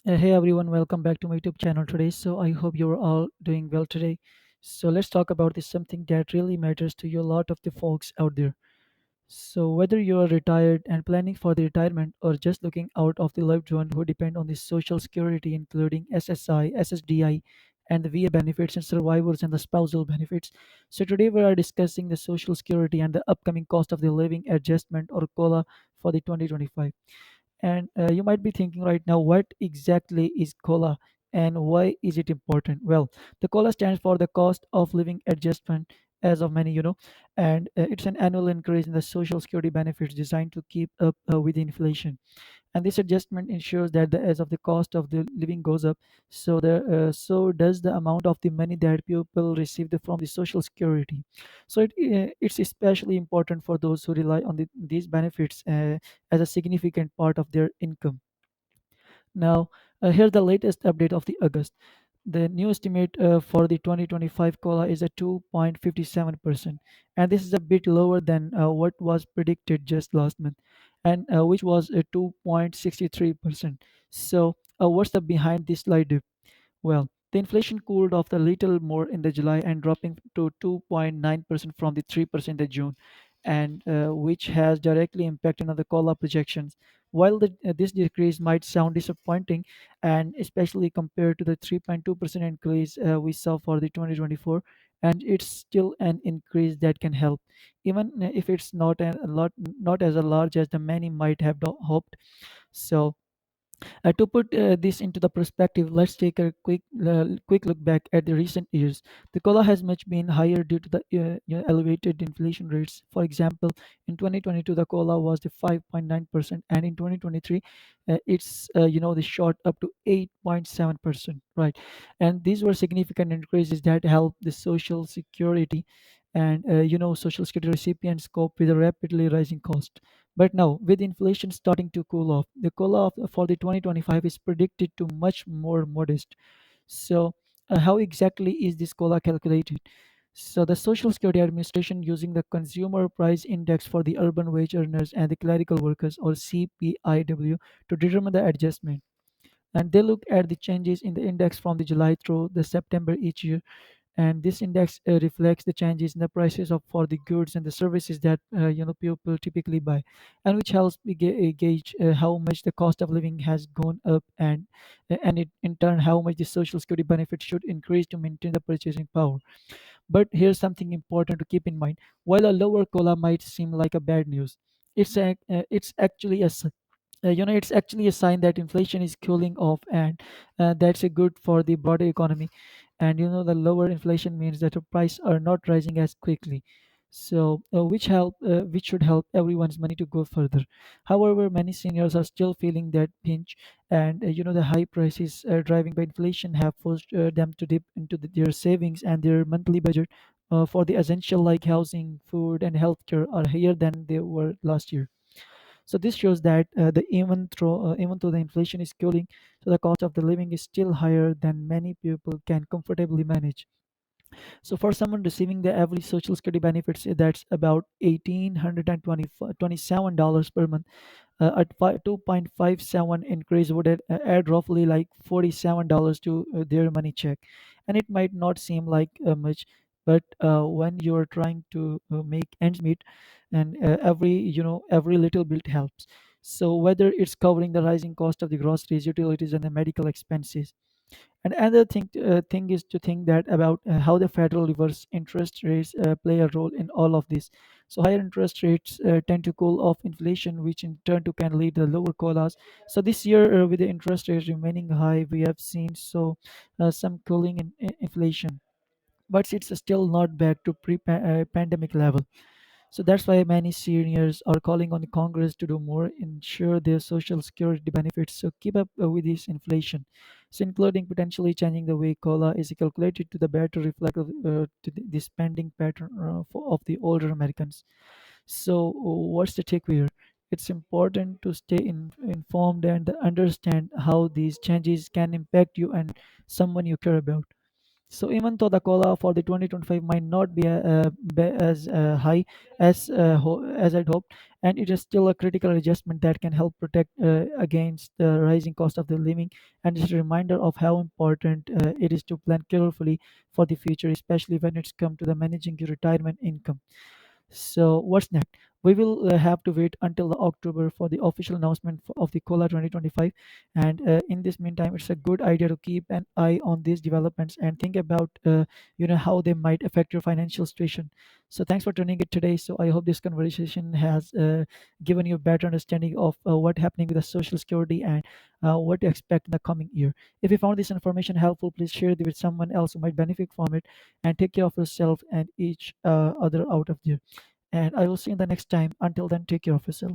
Hey everyone, welcome back to my YouTube channel today. So I hope you're all doing well today. So let's talk about this something that really matters to you, a lot of the folks out there. So whether you are retired and planning for the retirement or just looking out of the loved one who depend on the social security including SSI, SSDI and the VA benefits and survivors and the spousal benefits. So today we are discussing the social security and the upcoming cost of the living adjustment or COLA for the 2025. And you might be thinking right now, what exactly is COLA and why is it important? Well, the COLA stands for the cost of living adjustment, as of many, and it's an annual increase in the social security benefits designed to keep up with inflation, and this adjustment ensures that as of the cost of the living goes up, so does the amount of the money that people receive from the social security. So it's especially important for those who rely on these benefits as a significant part of their income. Now, here's the latest update of the August. The new estimate for the 2025 COLA is at 2.57%, and this is a bit lower than what was predicted just last month, and which was 2.63%. So, what's the behind this slight dip? Well, the inflation cooled off a little more in the July and dropping to 2.9% from the 3% in June, and which has directly impacted on the COLA projections. While this decrease might sound disappointing, and especially compared to the 3.2% increase we saw for the 2024, and it's still an increase that can help, even if it's not as a large as the many might have hoped. So to put this into the perspective, let's take a quick look back at the recent years. The cola has much been higher due to the elevated inflation rates. For example, in 2022, the cola was the 5.9%, and in 2023, it's the shot up to 8.7%. Right, and these were significant increases that helped the social security and social security recipients cope with the rapidly rising cost. But now, with inflation starting to cool off, the COLA for the 2025 is predicted to much more modest. So, how exactly is this COLA calculated? So, the Social Security Administration using the Consumer Price Index for the urban wage earners and the clerical workers, or CPI-W, to determine the adjustment. And they look at the changes in the index from the July through the September each year, and this index reflects the changes in the prices of for the goods and the services that people typically buy, and which helps me gauge how much the cost of living has gone up, and it, in turn, how much the social security benefits should increase to maintain the purchasing power. But here's something important to keep in mind: while a lower cola might seem like a bad news, it's actually it's actually a sign that inflation is cooling off, and that's a good for the broader economy. And the lower inflation means that the prices are not rising as quickly, so which should help everyone's money to go further. However, many seniors are still feeling that pinch, and the high prices driving by inflation have forced them to dip into their savings, and their monthly budget for the essential like housing, food and healthcare are higher than they were last year. So this shows that even though the inflation is cooling, so the cost of the living is still higher than many people can comfortably manage. So for someone receiving the average social security benefits, that's about $1,827 per month. At 2.57 increase would add roughly like $47 to their money check, and it might not seem like much, but when you're trying to make ends meet, and every little bit helps. So whether it's covering the rising cost of the groceries, utilities and the medical expenses. And another thing is to think that about how the federal reverse interest rates play a role in all of this. So higher interest rates tend to cool off inflation, which in turn to can lead to lower colas. So this year, with the interest rates remaining high, we have seen some cooling in inflation, but it's still not back to pre-pandemic level. So that's why many seniors are calling on the Congress to do more, ensure their social security benefits so keep up with this inflation. So including potentially changing the way COLA is calculated to the better reflect the spending pattern of the older Americans. So what's the takeaway here? It's important to stay informed and understand how these changes can impact you and someone you care about. So even though the COLA for the 2025 might not be as high as I'd hoped, and it is still a critical adjustment that can help protect against the rising cost of the living, and it's a reminder of how important it is to plan carefully for the future, especially when it's come to the managing your retirement income. So what's next? We will have to wait until the October for the official announcement of the COLA 2025. And in this meantime, it's a good idea to keep an eye on these developments and think about how they might affect your financial situation. So thanks for tuning it today. So I hope this conversation has given you a better understanding of what happening with the Social Security and what to expect in the coming year. If you found this information helpful, please share it with someone else who might benefit from it, and take care of yourself and each other out of there. And I will see you in the next time. Until then, take care of yourself.